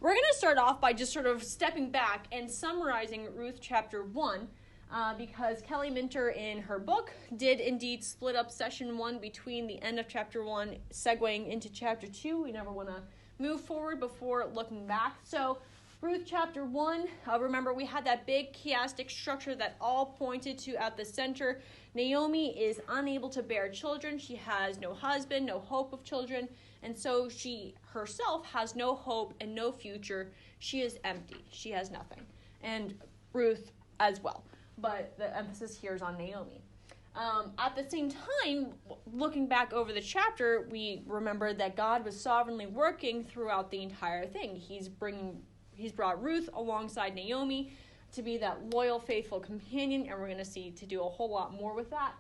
we're going to start off by just sort of stepping back and summarizing Ruth chapter 1, because Kelly Minter in her book did indeed split up session 1 between the end of chapter 1 segueing into chapter 2. We never want to move forward before looking back. So Ruth chapter 1, remember we had that big chiastic structure that all pointed to at the center. Naomi is unable to bear children. She has no husband, no hope of children, and so she herself has no hope and no future. She is empty. She has nothing. And Ruth as well. But the emphasis here is on Naomi. At the same time, looking back over the chapter, we remember that God was sovereignly working throughout the entire thing. He's brought Ruth alongside Naomi to be that loyal, faithful companion, and we're going to see to do a whole lot more with that.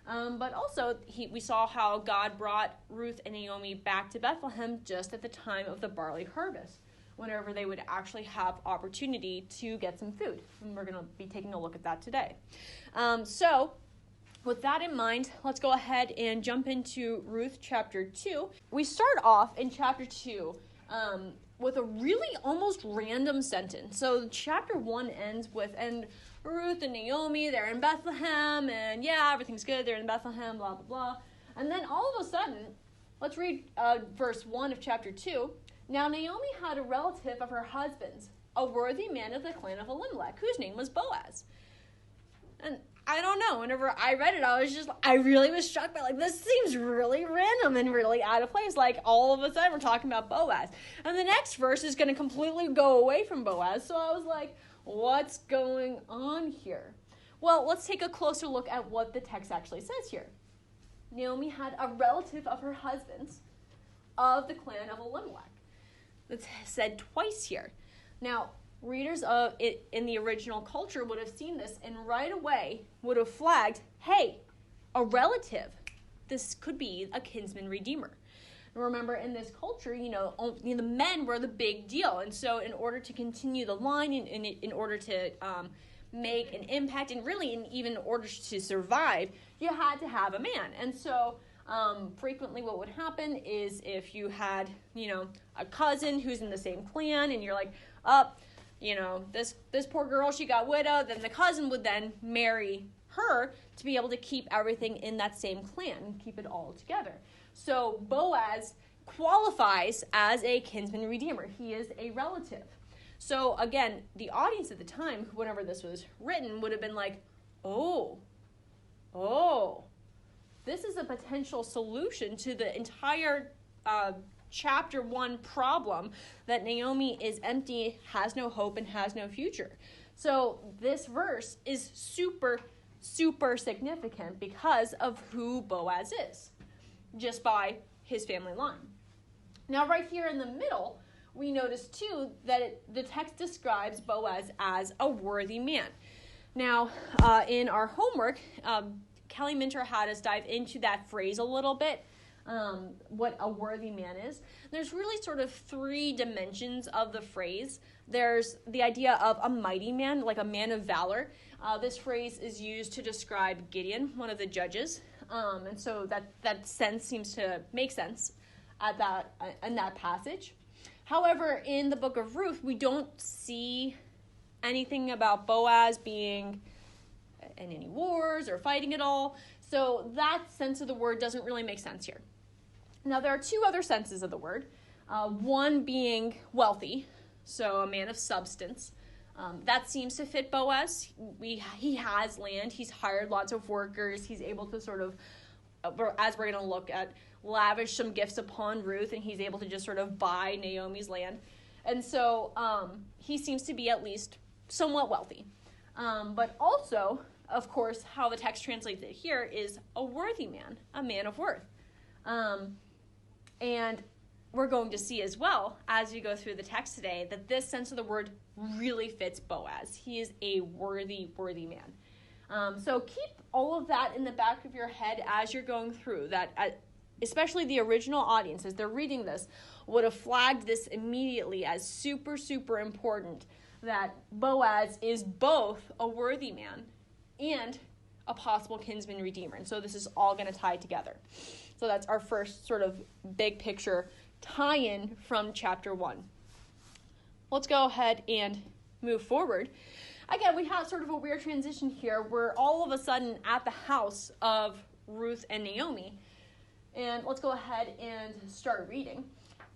But also, we saw how God brought Ruth and Naomi back to Bethlehem just at the time of the barley harvest, whenever they would actually have opportunity to get some food. And we're going to be taking a look at that today. So, with that in mind, let's go ahead and jump into Ruth chapter 2. We start off in chapter 2 with a really almost random sentence. So chapter 1 ends with, and Ruth and Naomi, they're in Bethlehem, and yeah, everything's good, they're in Bethlehem, blah, blah, blah. And then all of a sudden, let's read verse 1 of chapter 2. Now Naomi had a relative of her husband's, a worthy man of the clan of Elimelech, whose name was Boaz. And I don't know, whenever I read it, I really was struck by, this seems really random and really out of place. All of a sudden, we're talking about Boaz. And the next verse is going to completely go away from Boaz. So I was like, what's going on here? Well, let's take a closer look at what the text actually says here. Naomi had a relative of her husband's of the clan of Elimelech. It's said twice here. Now, readers of it in the original culture would have seen this and right away would have flagged, hey, a relative. This could be a kinsman redeemer. And remember, in this culture, the men were the big deal. And so in order to continue the line, in order to make an impact, and really even in order to survive, you had to have a man. And so frequently what would happen is if you had, a cousin who's in the same clan and you're like, this poor girl, she got widowed, then the cousin would then marry her to be able to keep everything in that same clan and keep it all together. So Boaz qualifies as a kinsman redeemer. He is a relative. So again, the audience at the time, whenever this was written, would have been like, oh, this is a potential solution to the entire chapter 1 problem that Naomi is empty, has no hope, and has no future. So this verse is super, super significant because of who Boaz is, just by his family line. Now right here in the middle, we notice too that the text describes Boaz as a worthy man. Now in our homework, Kelly Minter had us dive into that phrase a little bit, what a worthy man is. There's really sort of 3 dimensions of the phrase. There's the idea of a mighty man, like a man of valor. This phrase is used to describe Gideon, one of the judges. And so that sense seems to make sense in that passage. However, in the book of Ruth, we don't see anything about Boaz being in any wars or fighting at all. So that sense of the word doesn't really make sense here. Now, there are 2 other senses of the word. One being wealthy, so a man of substance. That seems to fit Boaz. He has land. He's hired lots of workers. He's able to sort of, as we're going to look at, lavish some gifts upon Ruth, and he's able to just sort of buy Naomi's land. And so he seems to be at least somewhat wealthy. But also, of course, how the text translates it here is a worthy man, a man of worth. And we're going to see as well, as we go through the text today, that this sense of the word really fits Boaz. He is a worthy man. So keep all of that in the back of your head as you're going through, that especially the original audience, as they're reading this, would have flagged this immediately as super, super important, that Boaz is both a worthy man and a possible kinsman redeemer. And so this is all going to tie together. So that's our first sort of big picture tie-in from chapter 1. let's go ahead and move forward. Again, we have sort of a weird transition here. We're all of a sudden at the house of Ruth and Naomi. And let's go ahead and start reading.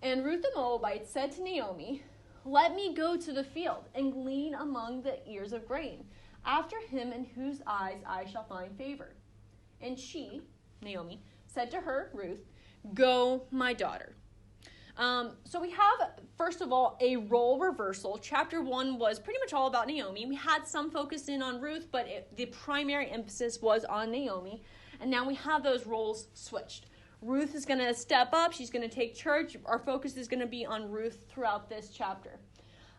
And Ruth the Moabite said to Naomi, "Let me go to the field and glean among the ears of grain, after him in whose eyes I shall find favor." And she, Naomi, said to her, Ruth, "Go, my daughter." So we have, first of all, a role reversal. Chapter 1 was pretty much all about Naomi. We had some focus in on Ruth, but the primary emphasis was on Naomi. And now we have those roles switched. Ruth is going to step up. She's going to take charge. Our focus is going to be on Ruth throughout this chapter.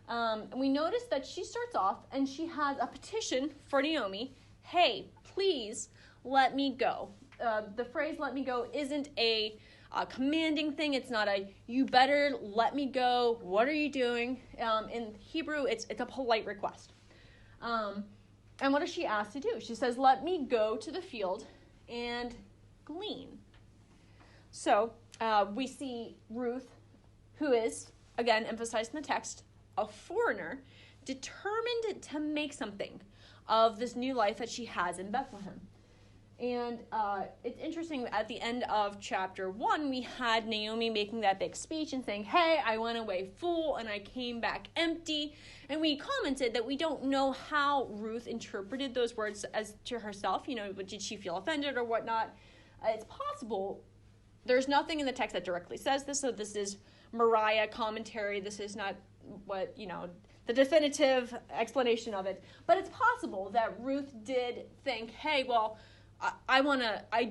And we notice that she starts off and she has a petition for Naomi. "Hey, please let me go." The phrase "let me go" isn't a commanding thing. It's not a "you better let me go, what are you doing?" In Hebrew, it's a polite request. And what does she ask to do? She says, "Let me go to the field and glean." So we see Ruth, who is, again, emphasized in the text, a foreigner, determined to make something of this new life that she has in Bethlehem. And it's interesting, at the end of chapter 1, we had Naomi making that big speech and saying, "Hey, I went away full and I came back empty." And we commented that we don't know how Ruth interpreted those words as to herself. Did she feel offended or whatnot? It's possible. There's nothing in the text that directly says this, so this is Mariah commentary. This is not what, the definitive explanation of it. But it's possible that Ruth did think, "Hey, well, I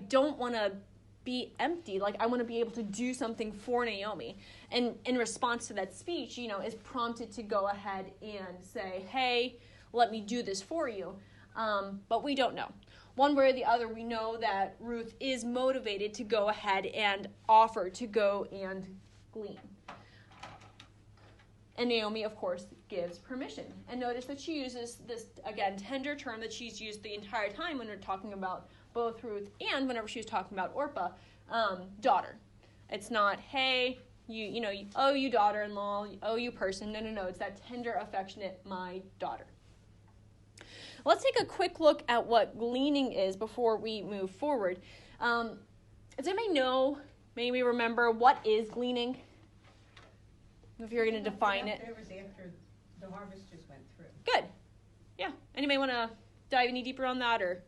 don't want to be empty. Like, I want to be able to do something for Naomi." And in response to that speech, is prompted to go ahead and say, "Hey, let me do this for you." But we don't know. One way or the other, we know that Ruth is motivated to go ahead and offer to go and glean. And Naomi, of course, gives permission. And notice that she uses this, again, tender term that she's used the entire time when we're talking about both Ruth and whenever she was talking about Orpah, daughter. It's not, "Hey, you daughter-in-law, you person." No. It's that tender, affectionate, "my daughter." Let's take a quick look at what gleaning is before we move forward. Does anybody know, maybe remember, what is gleaning? If you're going to define it. It was after the harvest just went through. Good. Yeah. Anybody want to dive any deeper on that, or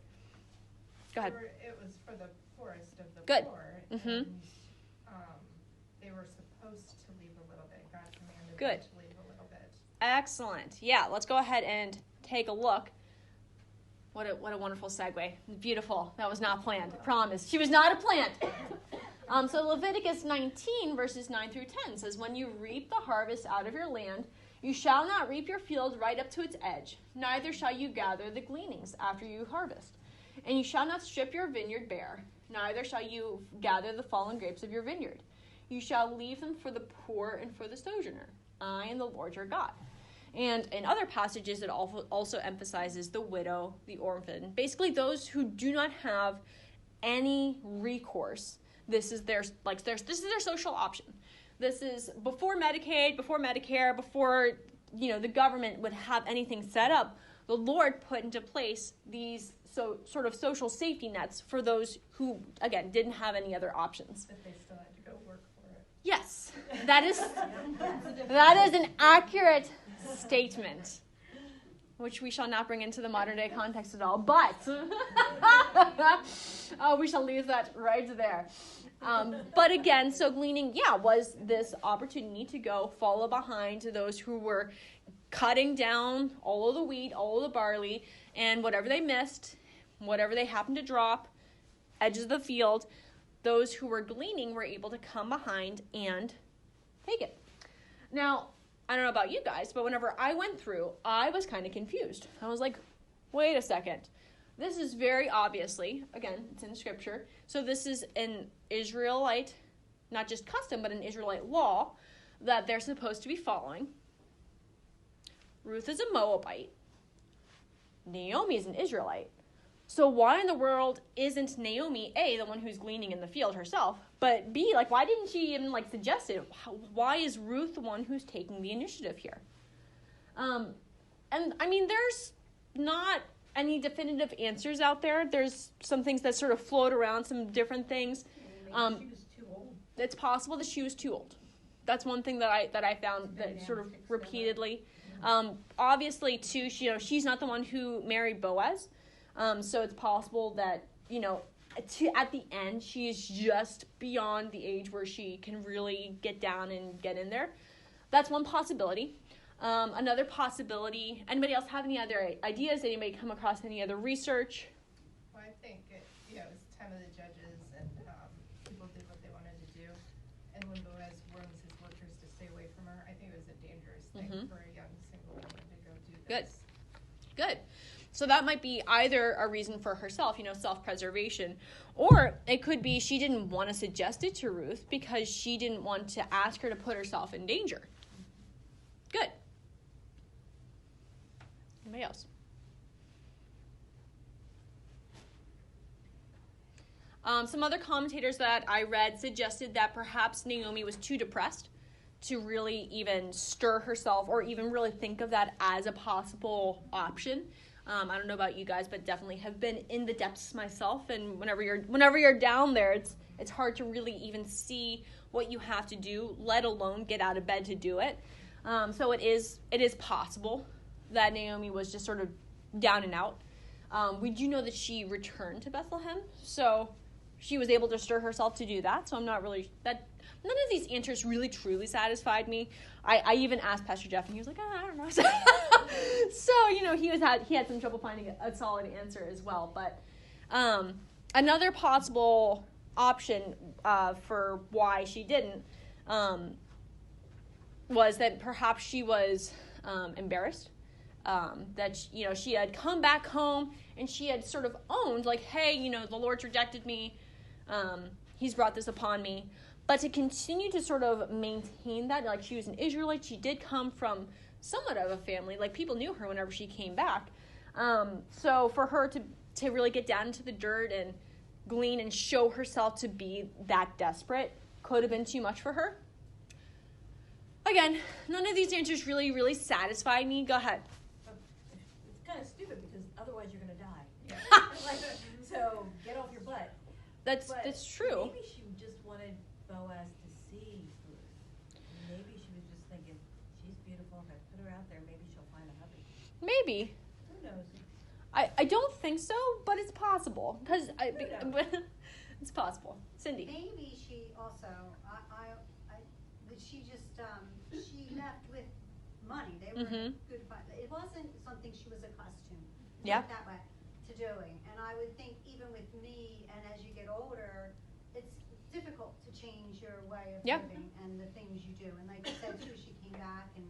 go ahead? It was for the poorest of the Good. poor. Mm-hmm. And, they were supposed to leave a little bit. God commanded Good. them to leave a little bit. Excellent. Yeah, let's go ahead and take a look. What a wonderful segue. Beautiful. That was not planned. I promise. She was not a plant. So Leviticus 19, verses 9 through 10 says, "When you reap the harvest out of your land, you shall not reap your field right up to its edge, neither shall you gather the gleanings after you harvest. And you shall not strip your vineyard bare, neither shall you gather the fallen grapes of your vineyard. You shall leave them for the poor and for the sojourner. I am the Lord your God." And in other passages, it also emphasizes the widow, the orphan, basically those who do not have any recourse. This is their social option. This is before Medicaid, before Medicare, before the government would have anything set up. The Lord put into place these sort of social safety nets for those who, again, didn't have any other options. But they still had to go work for it. Yes, that is an accurate statement, which we shall not bring into the modern day context at all, but we shall leave that right there. But again, so gleaning, was this opportunity to go follow behind to those who were cutting down all of the wheat, all of the barley, and whatever they missed, whatever they happened to drop, edges of the field, those who were gleaning were able to come behind and take it. Now, I don't know about you guys, but whenever I went through, I was kind of confused. I was like, wait a second. This is very obviously, again, it's in Scripture, so this is an Israelite, not just custom, but an Israelite law that they're supposed to be following. Ruth is a Moabite. Naomi is an Israelite. So why in the world isn't Naomi, A, the one who's gleaning in the field herself, but B, why didn't she even, suggest it? Why is Ruth the one who's taking the initiative here? And I mean, there's not any definitive answers out there. There's some things that sort of float around, some different things. Maybe she was too old. It's possible that she was too old. That's one thing that I found that sort of repeatedly. Obviously, too, she's not the one who married Boaz. So it's possible that, at the end, she's just beyond the age where she can really get down and get in there. That's one possibility. Another possibility, anybody else have any other ideas? Anybody come across any other research? Well, I think it was the time of the judges, and people did what they wanted to do. And when Boaz warns his workers to stay away from her, I think it was a dangerous thing for a young single woman to go do this. Good. So that might be either a reason for herself, self-preservation, or it could be she didn't want to suggest it to Ruth because she didn't want to ask her to put herself in danger. Good. Anybody else? Some other commentators that I read suggested that perhaps Naomi was too depressed to really even stir herself or even really think of that as a possible option. I don't know about you guys, but definitely have been in the depths myself. And whenever you're down there, it's hard to really even see what you have to do, let alone get out of bed to do it. So it is possible that Naomi was just sort of down and out. We do know that she returned to Bethlehem, so she was able to stir herself to do that. So I'm not really that. None of these answers really truly satisfied me. I even asked Pastor Jeff, and he was like, I don't know. So he had some trouble finding a solid answer as well. But another possible option for why she didn't was that perhaps she was embarrassed. That she had come back home and she had sort of owned, like, hey, the Lord's rejected me. He's brought this upon me. But to continue to sort of maintain that, like, she was an Israelite, she did come from somewhat of a family. Like, people knew her whenever she came back. So for her to really get down into the dirt and glean and show herself to be that desperate could have been too much for her. Again, none of these answers really, really satisfy me. Go ahead. It's kind of stupid because otherwise you're going to die. Yeah. So get off your butt. That's true. Maybe she just wanted Boaz to see Ruth. Maybe she was just thinking, she's beautiful. If I put her out there, maybe she'll find a hubby. Maybe. Who knows? I don't think so, but it's possible. It's possible. Cindy. Maybe she also, she just, she left with money. They were good fun. It wasn't something she was accustomed that way to doing. And I would think even with me, and as you get older, it's difficult to change your way of living and the things you do. And like you said too, she came back and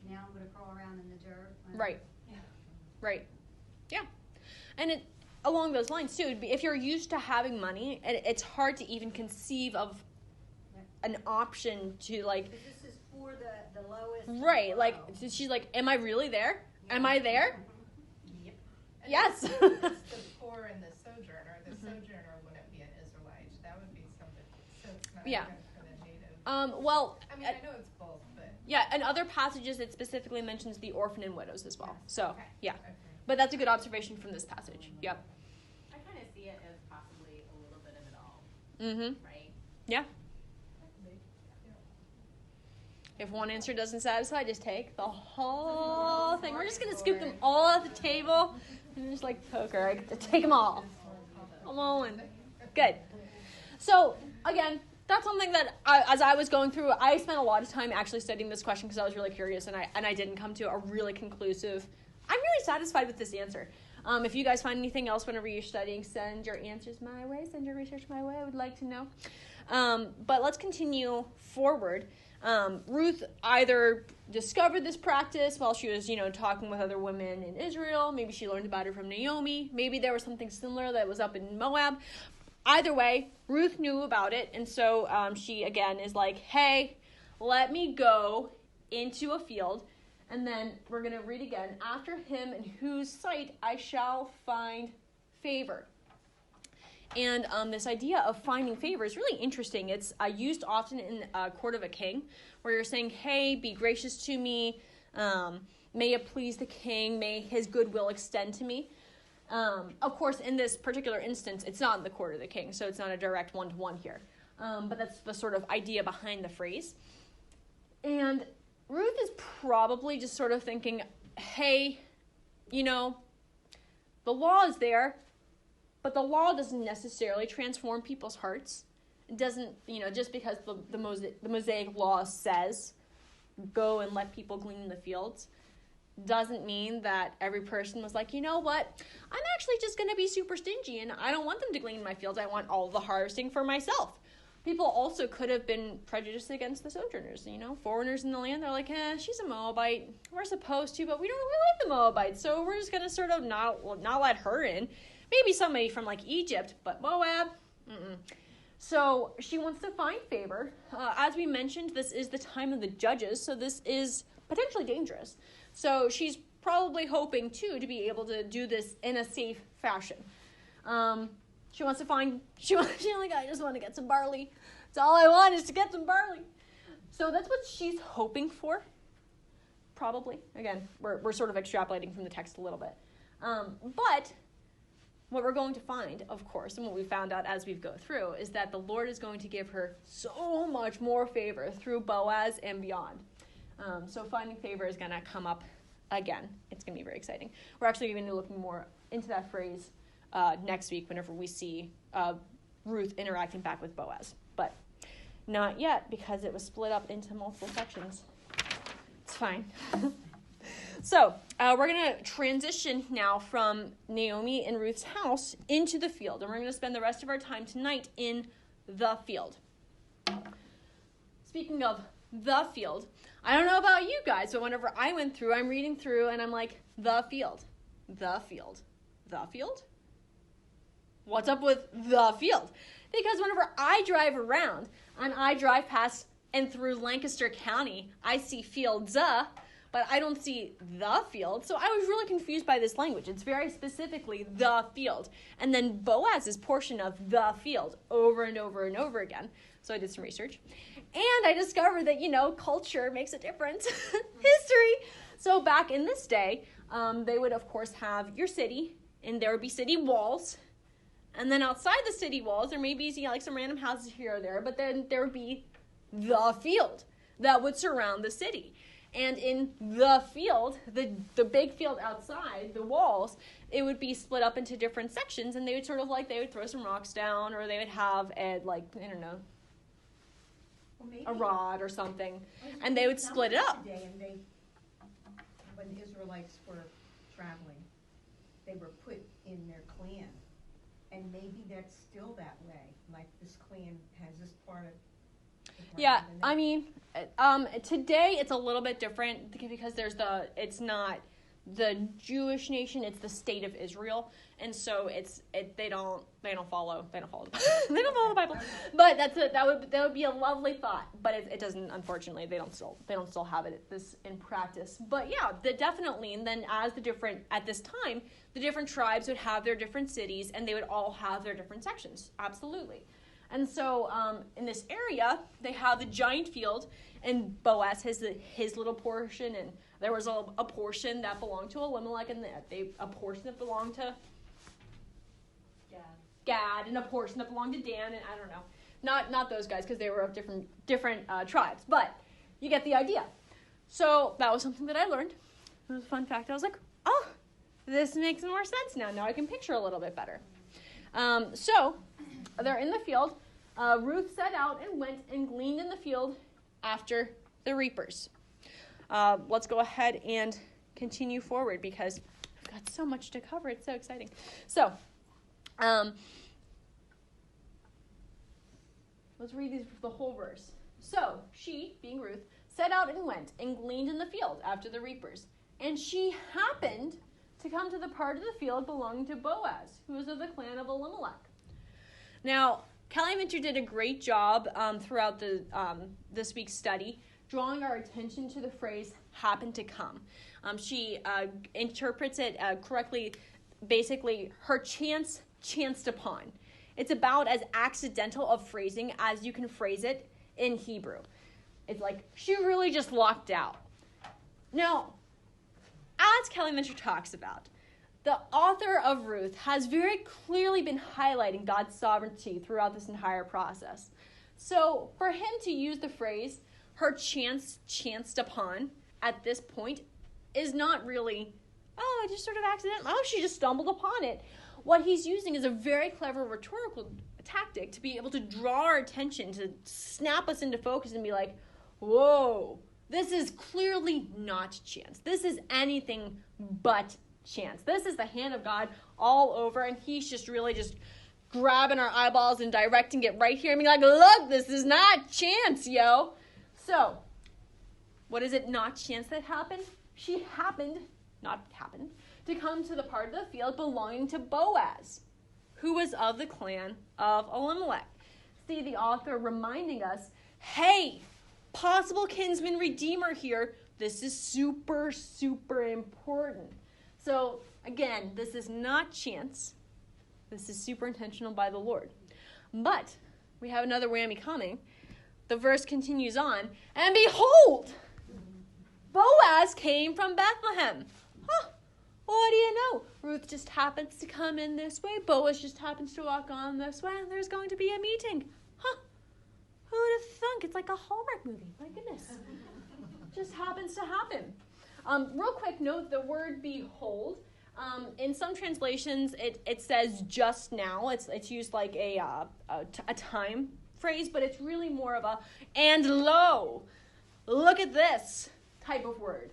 now I'm going to crawl around in the dirt. Right. Right. Yeah. And along those lines too, if you're used to having money, it's hard to even conceive of an option to, like, this is for the lowest. Right. Like, she's like, am I really there? Yeah. Am I there? Yep. And Yes. It's the poor and the sojourner. The sojourner wouldn't be an Israelite. That would be something. So it's not even for the native. Well, I mean, I know it's both, but yeah, and other passages it specifically mentions the orphan and widows as well. So, okay. yeah. Okay. But that's a good observation from this passage. Yep. I kind of see it as possibly a little bit of it all, Mm-hmm. right? Yeah. If one answer doesn't satisfy, just take the whole thing. We're just going to scoop them all at the table and just like poker. I get to take them all. I'm all in. Good. So, again, that's something that as I was going through, I spent a lot of time actually studying this question because I was really curious and I didn't come to a really conclusive. I'm really satisfied with this answer. If you guys find anything else whenever you're studying, send your answers my way. Send your research my way. I would like to know. But let's continue forward. Ruth either discovered this practice while she was, talking with other women in Israel. Maybe she learned about it from Naomi. Maybe there was something similar that was up in Moab. Either way, Ruth knew about it. And so she, again, is like, hey, let me go into a field. And then we're going to read again. After him in whose sight I shall find favor. And this idea of finding favor is really interesting. It's used often in court of a king, where you're saying, hey, be gracious to me. May it please the king. May his goodwill extend to me. Of course, in this particular instance, it's not in the court of the king, so it's not a direct one-to-one here. But that's the sort of idea behind the phrase. And Ruth is probably just sort of thinking, hey, the law is there, but the law doesn't necessarily transform people's hearts. It doesn't, just because the Mosaic law says, go and let people glean in the fields, doesn't mean that every person was like, you know what, I'm actually just going to be super stingy and I don't want them to glean in my fields. I want all the harvesting for myself. People also could have been prejudiced against the sojourners, foreigners in the land. They're like, she's a Moabite. We're supposed to, but we don't really like the Moabites, so we're just going to sort of not let her in. Maybe somebody from like Egypt, but Moab, So she wants to find favor. As we mentioned, this is the time of the judges, so this is potentially dangerous. So she's probably hoping, too, to be able to do this in a safe fashion. She's like, I just want to get some barley. That's all I want is to get some barley. So that's what she's hoping for, probably. Again, we're sort of extrapolating from the text a little bit. But what we're going to find, of course, and what we found out as we go through, is that the Lord is going to give her so much more favor through Boaz and beyond. So finding favor is going to come up again. It's going to be very exciting. We're actually going to be looking more into that phrase next week whenever we see Ruth interacting back with Boaz. But not yet, because it was split up into multiple sections. It's fine. So we're going to transition now from Naomi and Ruth's house into the field. And we're going to spend the rest of our time tonight in the field. Speaking of the field, I don't know about you guys, but whenever I'm reading through, and I'm like, the field. What's up with the field? Because whenever I drive around, and I drive past and through Lancaster County, I see fields, but I don't see the field. So I was really confused by this language. It's very specifically the field. And then Boaz's portion of the field over and over and over again. So I did some research. And I discovered that, culture makes a difference. History. So back in this day, they would, of course, have your city, and there would be city walls. And then outside the city walls, there may be some random houses here or there, but then there would be the field that would surround the city. And in the field, the big field outside, the walls, it would be split up into different sections, and they would they would throw some rocks down, or they would have a rod or something, and they would split it up. Today, and when the Israelites were traveling, they were put in their clan, and maybe that's still that way. Like this clan has this part of. Yeah, I mean, today it's a little bit different because it's not the Jewish nation, it's the state of Israel, and so they don't follow the Bible. But that would be a lovely thought, but it doesn't, unfortunately. They don't still have this in practice. But yeah, definitely. And then at this time, the different tribes would have their different cities, and they would all have their different sections. Absolutely. And so in this area, they have the giant field, and Boaz has his little portion, and there was a portion that belonged to Elimelech, and a portion that belonged to Gad, and a portion that belonged to Dan, and I don't know. Not those guys, because they were of different tribes, but you get the idea. So that was something that I learned. It was a fun fact. I was like, oh, this makes more sense now. Now I can picture a little bit better. So they're in the field. Ruth set out and went and gleaned in the field after the reapers. Let's go ahead and continue forward because I've got so much to cover. It's so exciting. So, let's read the whole verse. So, she, being Ruth, set out and went and gleaned in the field after the reapers. And she happened to come to the part of the field belonging to Boaz, who was of the clan of Elimelech. Now, Kelly Minter did a great job throughout this week's study, drawing our attention to the phrase "happen to come." She interprets it correctly, basically, her chanced upon. It's about as accidental of phrasing as you can phrase it in Hebrew. It's like, she really just lucked out. Now, as Kelly Minter talks about, the author of Ruth has very clearly been highlighting God's sovereignty throughout this entire process. So for him to use the phrase, her chance chanced upon, at this point, is not really, oh, just sort of accident. Oh, she just stumbled upon it. What he's using is a very clever rhetorical tactic to be able to draw our attention, to snap us into focus and be like, whoa, this is clearly not chance. This is anything but chance. This is the hand of God all over, and he's just really just grabbing our eyeballs and directing it right here and being like, look, this is not chance, yo. So, what is it not chance that happened? She happened to come to the part of the field belonging to Boaz, who was of the clan of Elimelech. See the author reminding us, hey, possible kinsman redeemer here. This is super, super important. So, again, this is not chance. This is super intentional by the Lord. But we have another whammy coming. The verse continues on, and behold, Boaz came from Bethlehem. What do you know? Ruth just happens to come in this way. Boaz just happens to walk on this way, and there's going to be a meeting. Who'd have thunk? It's like a Hallmark movie. My goodness. Just happens to happen. Real quick note, the word behold, in some translations, it says just now. It's used like a time phrase, but it's really more of a, and lo, look at this type of word.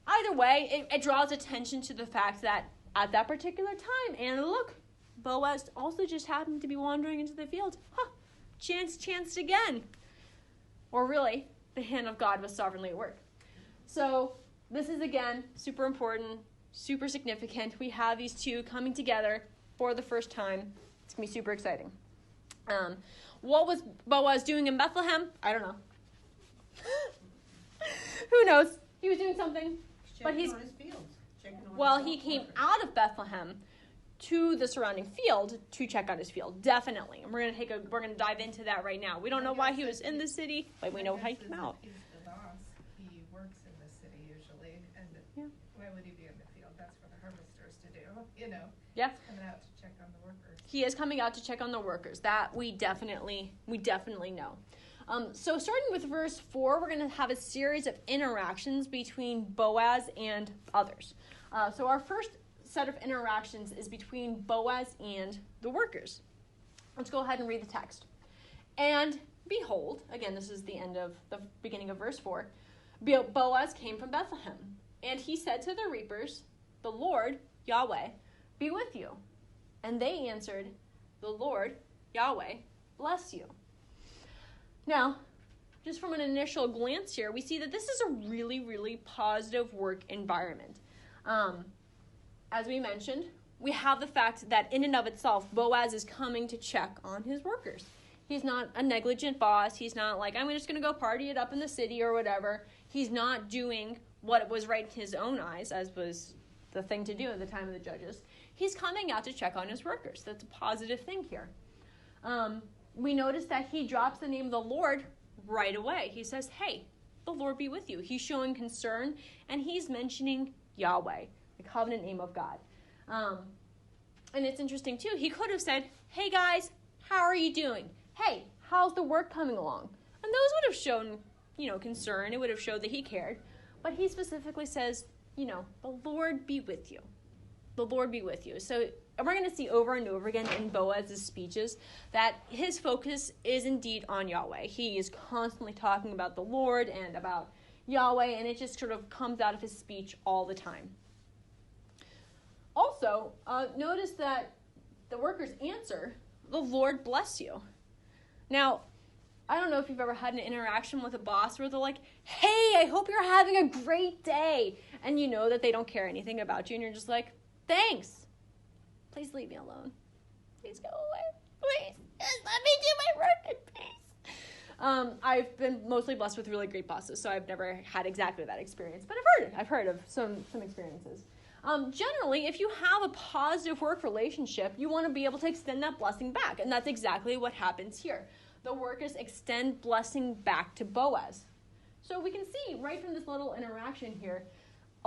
Either way, it draws attention to the fact that at that particular time, and look, Boaz also just happened to be wandering into the field. Chanced again. Or really, the hand of God was sovereignly at work. So this is, again, super important, super significant. We have these two coming together for the first time. It's going to be super exciting. What was Boaz doing in Bethlehem? I don't know. Who knows? He was doing something. But he's on his fields. He came out of Bethlehem to the surrounding field to check out his field, definitely. And we're gonna dive into that right now. We don't know why he was in the city, but we know how he came out. He's the boss. He works in the city usually, and why would he be in the field? That's for the harvesters to do, Yeah. He's coming out to check on the workers. He is coming out to check on the workers. That we definitely know. So starting with verse 4, we're going to have a series of interactions between Boaz and others. So our first set of interactions is between Boaz and the workers. Let's go ahead and read the text. And behold, again, this is the beginning of verse 4, Boaz came from Bethlehem, and he said to the reapers, the Lord, Yahweh, be with you. And they answered, the Lord, Yahweh, bless you. Now, just from an initial glance here, we see that this is a really, really positive work environment. As we mentioned, we have the fact that in and of itself, Boaz is coming to check on his workers. He's not a negligent boss. He's not like, I'm just going to go party it up in the city or whatever. He's not doing what was right in his own eyes, as was the thing to do at the time of the judges. He's coming out to check on his workers. That's a positive thing here. We notice that he drops the name of the Lord right away. He says, hey, the Lord be with you. He's showing concern, and he's mentioning Yahweh, the covenant name of God. And it's interesting, too. He could have said, hey, guys, how are you doing? Hey, how's the work coming along? And those would have shown, concern. It would have showed that he cared. But he specifically says, the Lord be with you. The Lord be with you. So we're going to see over and over again in Boaz's speeches that his focus is indeed on Yahweh. He is constantly talking about the Lord and about Yahweh, and it just sort of comes out of his speech all the time. Also, notice that the workers answer, the Lord bless you. Now, I don't know if you've ever had an interaction with a boss where they're like, hey, I hope you're having a great day. And you know that they don't care anything about you, and you're just like, thanks. Please leave me alone. Please go away. Please, just let me do my work in peace. I've been mostly blessed with really great bosses, so I've never had exactly that experience. But I've heard of some experiences. Generally, if you have a positive work relationship, you want to be able to extend that blessing back. And that's exactly what happens here. The workers extend blessing back to Boaz. So we can see right from this little interaction here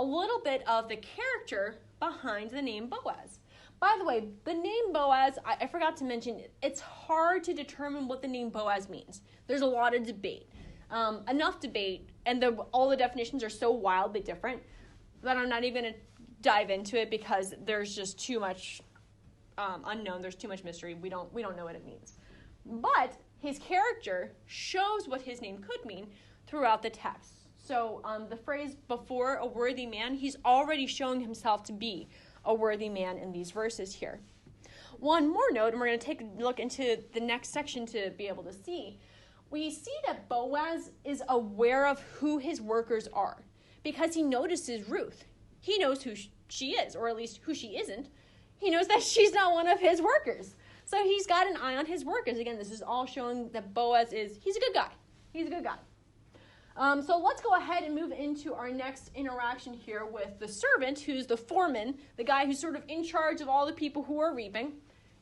a little bit of the character behind the name Boaz. By the way, the name Boaz, I forgot to mention, it's hard to determine what the name Boaz means. There's a lot of debate. Enough debate, and all the definitions are so wildly different that I'm not even going to dive into it because there's just too much unknown. There's too much mystery. We don't know what it means. But his character shows what his name could mean throughout the text. So the phrase before a worthy man, he's already showing himself to be a worthy man in these verses here. One more note, and we're going to take a look into the next section to be able to see. We see that Boaz is aware of who his workers are because he notices Ruth. He knows who she is, or at least who she isn't. He knows that she's not one of his workers. So he's got an eye on his workers. Again, this is all showing that Boaz he's a good guy. He's a good guy. So let's go ahead and move into our next interaction here with the servant, who's the foreman, the guy who's sort of in charge of all the people who are reaping,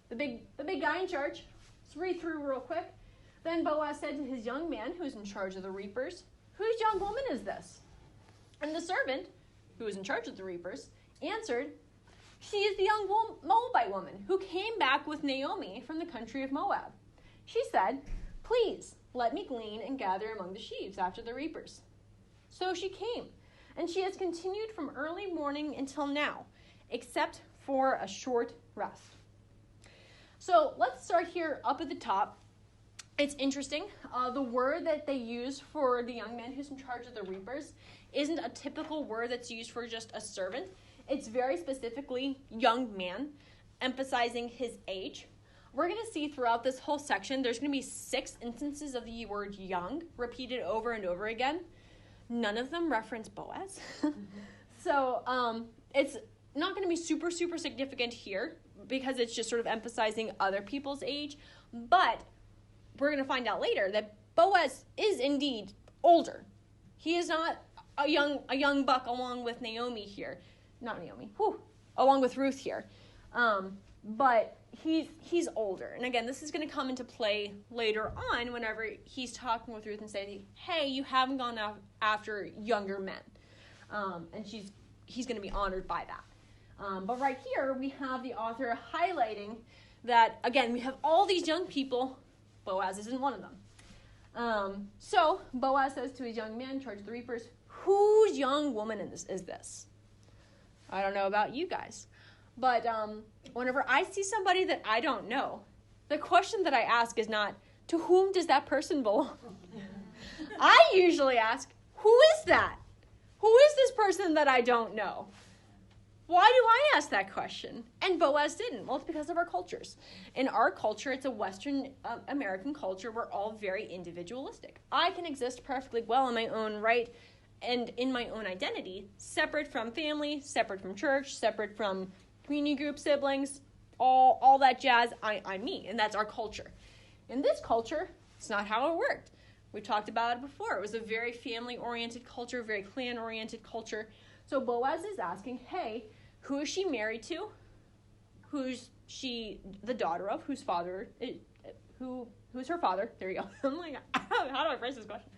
the big guy in charge. Let's read through real quick. Then Boaz said to his young man, who's in charge of the reapers, "Whose young woman is this?" And the servant, who was in charge of the reapers, answered, "She is the young Moabite woman who came back with Naomi from the country of Moab. She said, 'Please, let me glean and gather among the sheaves after the reapers.' So she came, and she has continued from early morning until now, except for a short rest." So let's start here up at the top. It's interesting. The word that they use for the young man who's in charge of the reapers isn't a typical word that's used for just a servant. It's very specifically young man, emphasizing his age. We're going to see throughout this whole section, there's going to be 6 instances of the word young repeated over and over again. None of them reference Boaz. So it's not going to be super, super significant here because it's just sort of emphasizing other people's age. But we're going to find out later that Boaz is indeed older. He is not a young buck along with Naomi here. Not Naomi. Along with Ruth here. But he's older. And again, this is going to come into play later on whenever he's talking with Ruth and saying, "Hey, you haven't gone after younger men." And he's going to be honored by that. But right here, we have the author highlighting that, again, we have all these young people. Boaz isn't one of them. So Boaz says to his young man in charge of the reapers, "Whose young woman is this?" I don't know about you guys, but whenever I see somebody that I don't know, the question that I ask is not, "To whom does that person belong?" I usually ask, "Who is that? Who is this person that I don't know?" Why do I ask that question? And Boaz didn't. Well, it's because of our cultures. In our culture, it's a Western American culture. We're all very individualistic. I can exist perfectly well in my own right and in my own identity, separate from family, separate from church, separate from community group, siblings, all that jazz. I'm me, and that's our culture. In this culture, it's not how it worked. We talked about it before. It was a very family-oriented culture, very clan-oriented culture. So Boaz is asking, hey, who is she married to? Who's she the daughter of? Who's her father? There you go. I'm like, how do I phrase this question?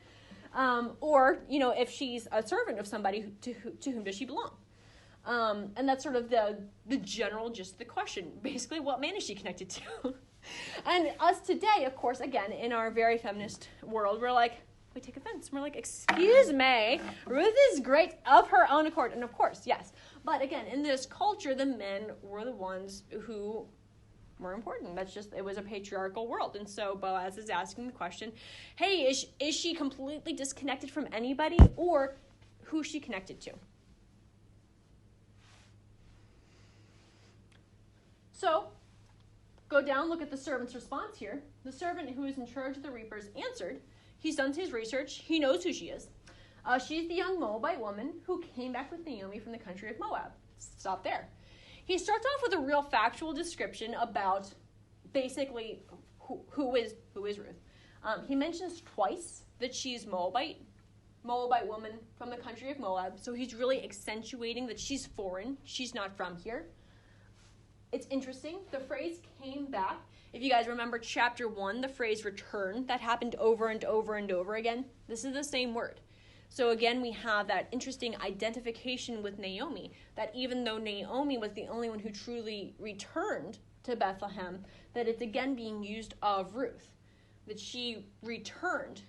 Or, if she's a servant of somebody, to whom does she belong? And that's sort of the general gist of the question. Basically, what man is she connected to? And us today, of course, again, in our very feminist world, we take offense. We're like, excuse me, Ruth is great of her own accord. And of course, yes. But again, in this culture, the men were the ones who were important. It was a patriarchal world. And so Boaz is asking the question, hey, is she completely disconnected from anybody, or who's she connected to? So, go down, look at the servant's response here. The servant who is in charge of the reapers answered. He's done his research. He knows who she is. She's the young Moabite woman who came back with Naomi from the country of Moab. Stop there. He starts off with a real factual description about basically who is Ruth. He mentions twice that she's Moabite woman from the country of Moab. So he's really accentuating that she's foreign. She's not from here. It's interesting. The phrase came back. If you guys remember chapter 1, the phrase return, that happened over and over and over again. This is the same word. So again, we have that interesting identification with Naomi, that even though Naomi was the only one who truly returned to Bethlehem, that it's again being used of Ruth, that she returned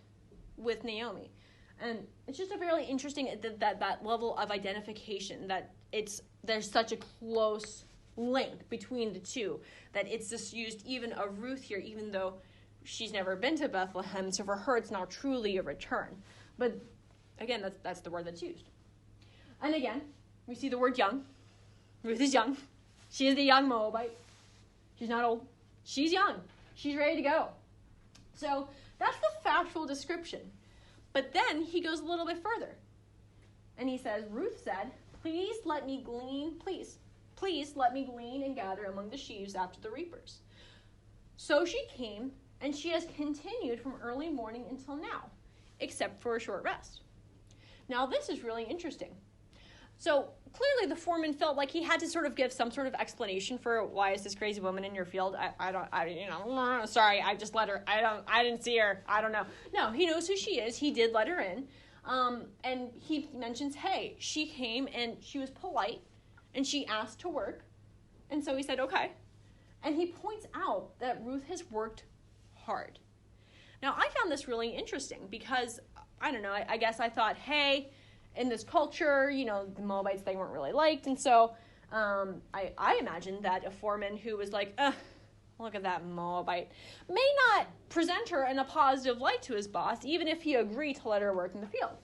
with Naomi. And it's just a fairly interesting, that level of identification, that there's such a close link between the two, that it's just used even of Ruth here, even though she's never been to Bethlehem, so for her it's not truly a return. But again, that's the word that's used. And again, we see the word young. Ruth is young. She is the young Moabite. She's not old. She's young. She's ready to go. So that's the factual description. But then he goes a little bit further. And he says, Ruth said, please let me glean and gather among the sheaves after the reapers. So she came, and she has continued from early morning until now, except for a short rest. Now, this is really interesting. So clearly the foreman felt like he had to sort of give some sort of explanation for why is this crazy woman in your field? Sorry, I just let her. I didn't see her. I don't know. No, he knows who she is. He did let her in. And he mentions, hey, she came and she was polite and she asked to work. And so he said, okay. And he points out that Ruth has worked hard. Now, I found this really interesting because, I don't know, I guess I thought, hey, in this culture, the Moabites, they weren't really liked. And so I imagined that a foreman who was like, look at that Moabite, may not present her in a positive light to his boss, even if he agreed to let her work in the field.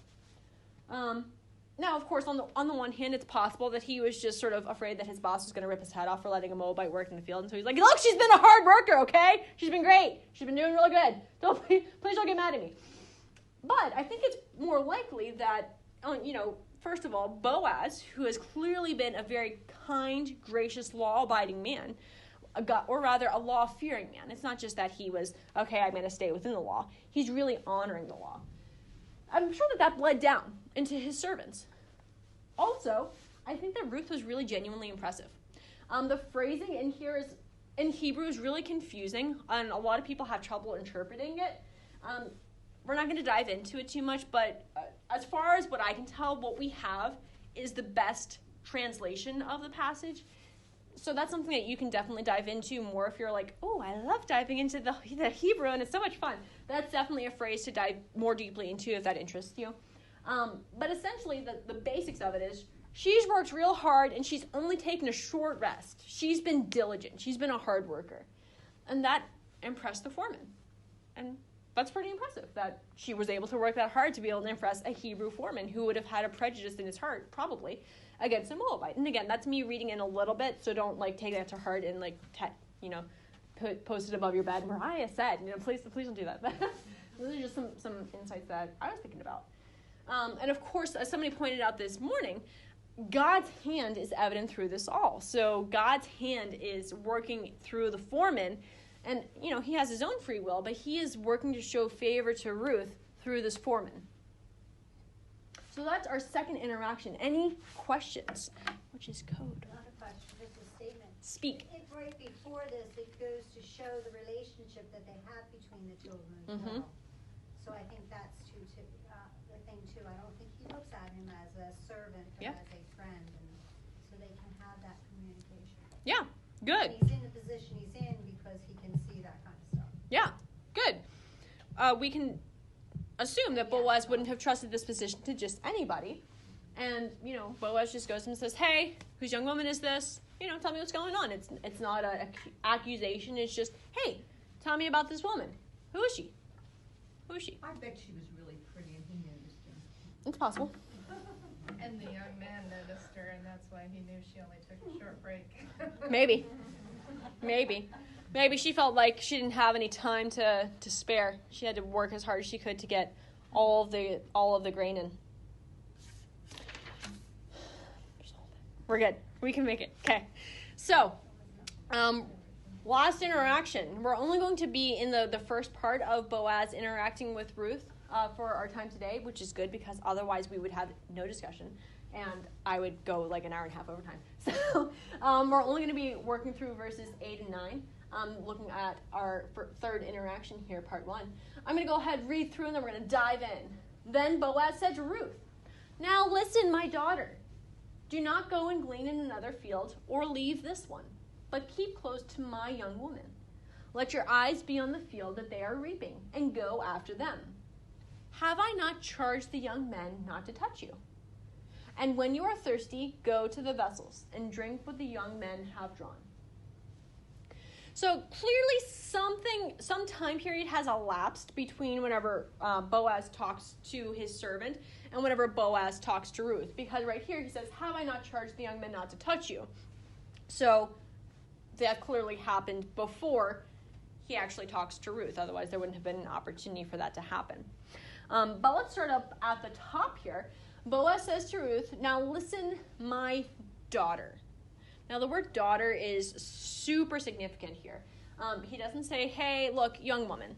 Now, of course, on the one hand, it's possible that he was just sort of afraid that his boss was going to rip his head off for letting a Moabite work in the field. And so he's like, look, she's been a hard worker, okay? She's been great. She's been doing really good. Please don't get mad at me. But I think it's more likely that, first of all, Boaz, who has clearly been a very kind, gracious, law-abiding man, or rather a law-fearing man. It's not just that he was, okay, I'm going to stay within the law. He's really honoring the law. I'm sure that bled down into his servants. Also, I think that Ruth was really genuinely impressive. The phrasing in here in Hebrew is really confusing, and a lot of people have trouble interpreting it. We're not going to dive into it too much, but as far as what I can tell, what we have is the best translation of the passage. So that's something that you can definitely dive into more if you're like, oh, I love diving into the Hebrew, and it's so much fun. That's definitely a phrase to dive more deeply into if that interests you. But essentially, the basics of it is she's worked real hard, and she's only taken a short rest. She's been diligent. She's been a hard worker. And that impressed the foreman. And that's pretty impressive that she was able to work that hard to be able to impress a Hebrew foreman who would have had a prejudice in his heart, probably, against a Moabite. And again, that's me reading in a little bit, so don't take that to heart and post it above your bed. Mariah said, please don't do that. Those are just some insights that I was thinking about. And of course, as somebody pointed out this morning, God's hand is evident through this all. So God's hand is working through the foreman, and he has his own free will, but he is working to show favor to Ruth through this foreman. So that's our second interaction. Any questions? Which is code. Not a question, just a statement. Speak. Right before this, it goes to show the relationship that they have between the children as well. So I think that's the thing too. I don't think he looks at him as a servant, but as a friend, and so they can have that communication. Yeah, good. And he's in the position he's in because he can see that kind of stuff. Yeah, good. We can assume that Boaz wouldn't have trusted this position to just anybody. And, Boaz just goes and says, hey, whose young woman is this? Tell me what's going on. It's not an accusation. It's just, hey, tell me about this woman. Who is she? Who is she? I bet she was really pretty and he noticed her. It's possible. And the young man noticed her, and that's why he knew she only took a short break. Maybe she felt like she didn't have any time to spare. She had to work as hard as she could to get all of the grain in. We're good. We can make it. Okay. So, last interaction. We're only going to be in the first part of Boaz interacting with Ruth for our time today, which is good because otherwise we would have no discussion. And I would go like an hour and a half over time. So we're only going to be working through verses 8 and 9, looking at our third interaction here, part 1. I'm going to go ahead, read through, and then we're going to dive in. Then Boaz said to Ruth, "Now listen, my daughter. Do not go and glean in another field or leave this one, but keep close to my young woman. Let your eyes be on the field that they are reaping, and go after them. Have I not charged the young men not to touch you? And when you are thirsty, go to the vessels and drink what the young men have drawn." So clearly some time period has elapsed between whenever Boaz talks to his servant and whenever Boaz talks to Ruth. Because right here he says, "Have I not charged the young men not to touch you?" So that clearly happened before he actually talks to Ruth. Otherwise there wouldn't have been an opportunity for that to happen. But let's start up at the top here. Boaz says to Ruth, "Now listen, my daughter." Now, the word daughter is super significant here. He doesn't say, "Hey, look, young woman."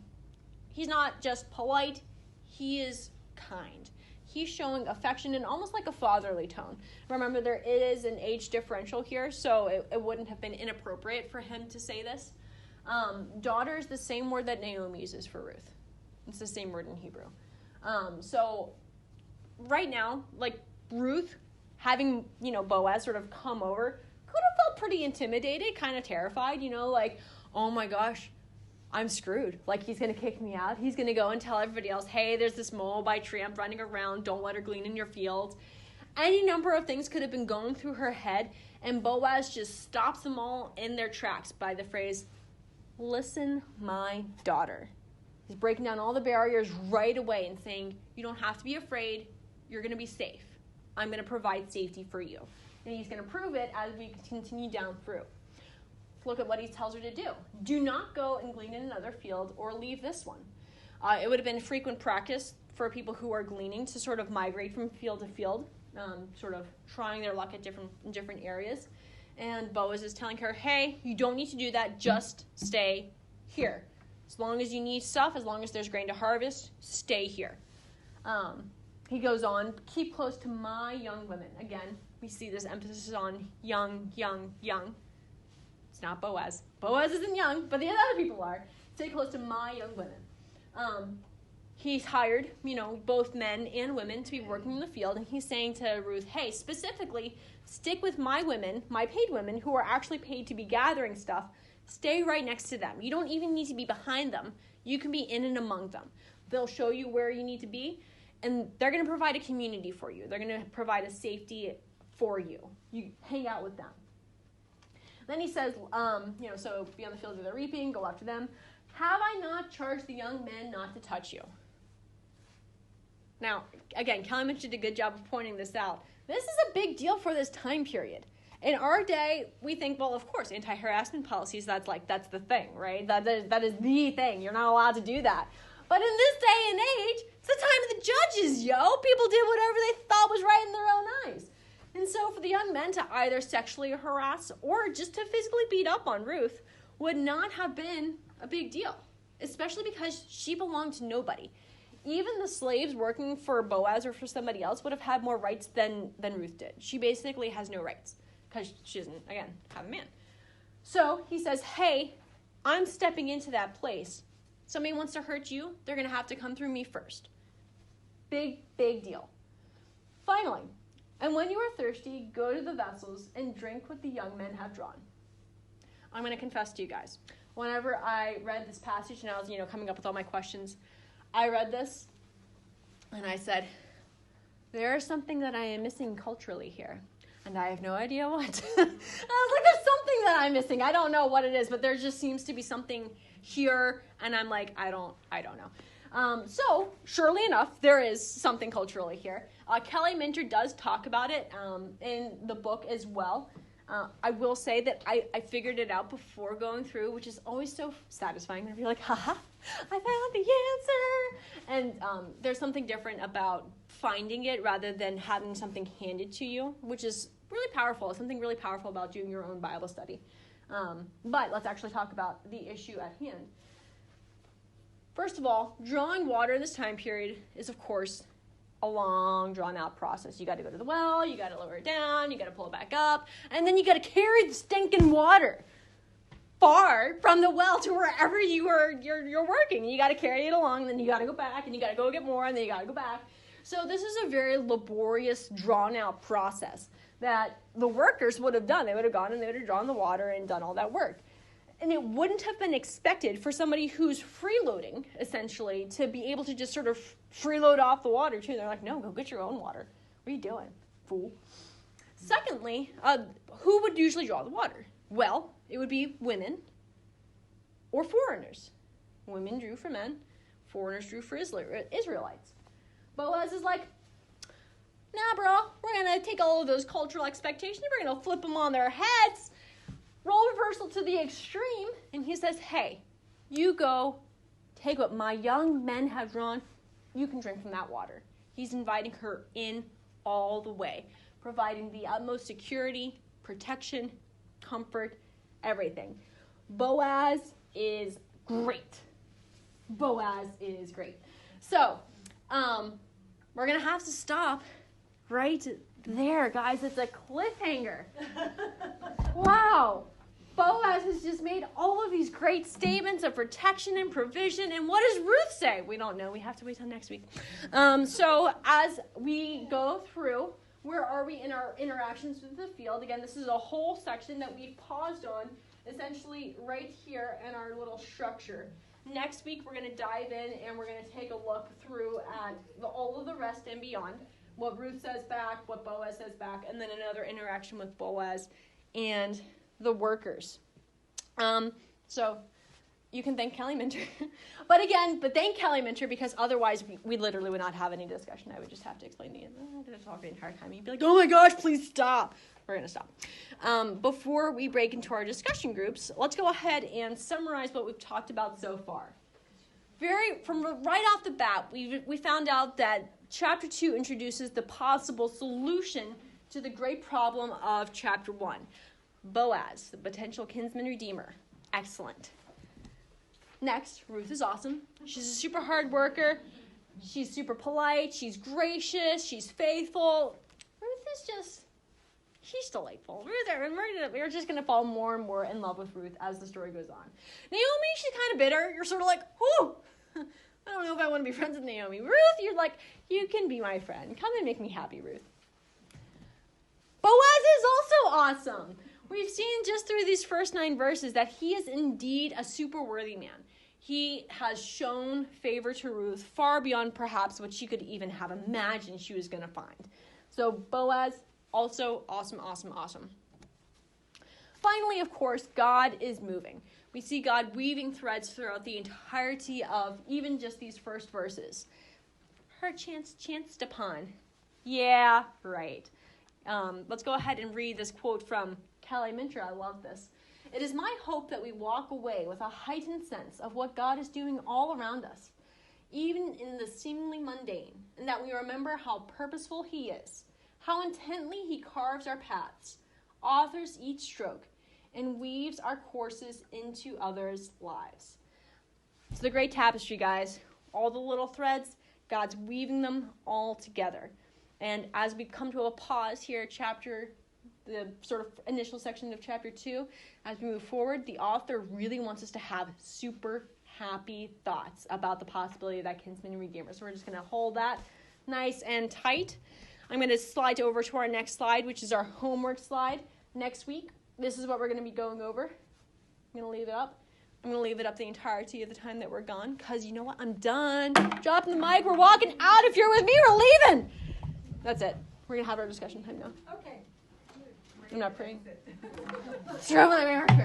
He's not just polite. He is kind. He's showing affection in almost like a fatherly tone. Remember, there is an age differential here, so it wouldn't have been inappropriate for him to say this. Daughter is the same word that Naomi uses for Ruth. It's the same word in Hebrew. So right now, like Ruth, having, Boaz sort of come over, could have felt pretty intimidated, kind of terrified, like, oh my gosh, I'm screwed. Like, he's going to kick me out. He's going to go and tell everybody else, "Hey, there's this Moabite tramp running around. Don't let her glean in your field." Any number of things could have been going through her head, and Boaz just stops them all in their tracks by the phrase, "Listen, my daughter." He's breaking down all the barriers right away and saying, you don't have to be afraid. You're going to be safe. I'm going to provide safety for you. And he's going to prove it as we continue down through. Look at what he tells her to do. Do not go and glean in another field or leave this one. It would have been frequent practice for people who are gleaning to sort of migrate from field to field, sort of trying their luck at different areas. And Boaz is telling her, "Hey, you don't need to do that. Just stay here. As long as you need stuff, as long as there's grain to harvest, stay here." He goes on, "Keep close to my young women." Again, we see this emphasis on young, young, young. It's not Boaz. Boaz isn't young, but the other people are. Stay close to my young women. He's hired, both men and women to be working in the field, and he's saying to Ruth, "Hey, specifically, stick with my women, my paid women, who are actually paid to be gathering stuff. Stay right next to them. You don't even need to be behind them. You can be in and among them. They'll show you where you need to be, and they're going to provide a community for you. They're going to provide a safety for you. You hang out with them." Then he says, so be on the field where they're reaping, go after them. "Have I not charged the young men not to touch you?" Now, again, Kelly Mitch did a good job of pointing this out. This is a big deal for this time period. In our day, we think, well, of course, anti-harassment policies, that's the thing, right? That is the thing. You're not allowed to do that. But in this day and age, it's the time of the judges, yo. People did whatever they thought was right in their own eyes. And so for the young men to either sexually harass or just to physically beat up on Ruth would not have been a big deal, especially because she belonged to nobody. Even the slaves working for Boaz or for somebody else would have had more rights than Ruth did. She basically has no rights because she doesn't, again, have a man. So he says, "Hey, I'm stepping into that place. Somebody wants to hurt you, they're going to have to come through me first." Big, big deal. Finally, "And when you are thirsty, go to the vessels and drink what the young men have drawn." I'm going to confess to you guys. Whenever I read this passage and I was, coming up with all my questions, I read this and I said, there is something that I am missing culturally here. And I have no idea what. I was like, there's something that I'm missing. I don't know what it is, but there just seems to be something here. And I'm like, I don't know. So, surely enough, there is something culturally here. Kelly Minter does talk about it in the book as well. I will say that I figured it out before going through, which is always so satisfying. Whenever you're like, haha, I found the answer. And there's something different about finding it rather than having something handed to you, which is really powerful. It's something really powerful about doing your own Bible study. But let's actually talk about the issue at hand. First of all, drawing water in this time period is, of course, a long, drawn-out process. You got to go to the well, you got to lower it down, you got to pull it back up, and then you got to carry the stinking water. far from the well to wherever you're working. You got to carry it along, and then you got to go back, and you got to go get more, and then you got to go back. So this is a very laborious, drawn-out process that the workers would have done. They would have gone and they would have drawn the water and done all that work. And it wouldn't have been expected for somebody who's freeloading, essentially, to be able to just sort of freeload off the water, too. They're like, no, go get your own water. What are you doing, fool? Secondly, who would usually draw the water? Well, it would be women or foreigners. Women drew for men. Foreigners drew for Israelites. Boaz is like, nah, bro, we're going to take all of those cultural expectations. We're going to flip them on their heads. Role reversal to the extreme. And he says, hey, you go take what my young men have drawn. You can drink from that water. He's inviting her in all the way, providing the utmost security, protection, comfort, everything. Boaz is great. Boaz is great. So, we're going to have to stop right there, guys. It's a cliffhanger. Wow. Boaz has just made all of these great statements of protection and provision. And what does Ruth say? We don't know. We have to wait till next week. So as we go through, where are we in our interactions with the field? Again, this is a whole section that we've paused on, essentially right here in our little structure. Next week, we're going to dive in and we're going to take a look through at all of the rest and beyond. What Ruth says back, what Boaz says back, and then another interaction with Boaz and the workers. So you can thank Kelly Minter. but thank Kelly Minter, because otherwise we literally would not have any discussion. I would just have to explain to you. I did talk the entire time. You'd be like, oh my gosh, please stop. We're going to stop. Before we break into our discussion groups, let's go ahead and summarize what we've talked about so far. From right off the bat, we found out that chapter 2 introduces the possible solution to the great problem of chapter 1. Boaz, the potential kinsman redeemer. Excellent. Next, Ruth is awesome. She's a super hard worker. She's super polite. She's gracious. She's faithful. Ruth is she's delightful. We're just going to fall more and more in love with Ruth as the story goes on. Naomi, she's kind of bitter. You're sort of like, whoo, I don't know if I want to be friends with Naomi. Ruth, you're like, you can be my friend. Come and make me happy, Ruth. Boaz is also awesome. We've seen just through these first 9 verses that he is indeed a super worthy man. He has shown favor to Ruth far beyond perhaps what she could even have imagined she was going to find. So Boaz, also awesome, awesome, awesome. Finally, of course, God is moving. We see God weaving threads throughout the entirety of even just these first verses. Her chanced upon. Yeah, right. Let's go ahead and read this quote from Kelly Minter. I love this. It is my hope that we walk away with a heightened sense of what God is doing all around us, even in the seemingly mundane, and that we remember how purposeful he is, how intently he carves our paths, authors each stroke, and weaves our courses into others' lives. It's the great tapestry, guys. All the little threads, God's weaving them all together. And as we come to a pause here, the sort of initial section of chapter 2, as we move forward, the author really wants us to have super happy thoughts about the possibility of that kinsman redeemer. So we're just going to hold that nice and tight. I'm going to slide over to our next slide, which is our homework slide. Next week, this is what we're going to be going over. I'm going to leave it up. I'm going to leave it up the entirety of the time that we're gone, because you know what? I'm done. Dropping the mic. We're walking out. If you're with me, we're leaving. That's it. We're going to have our discussion time now. Okay. I'm not praying. Throw my marker.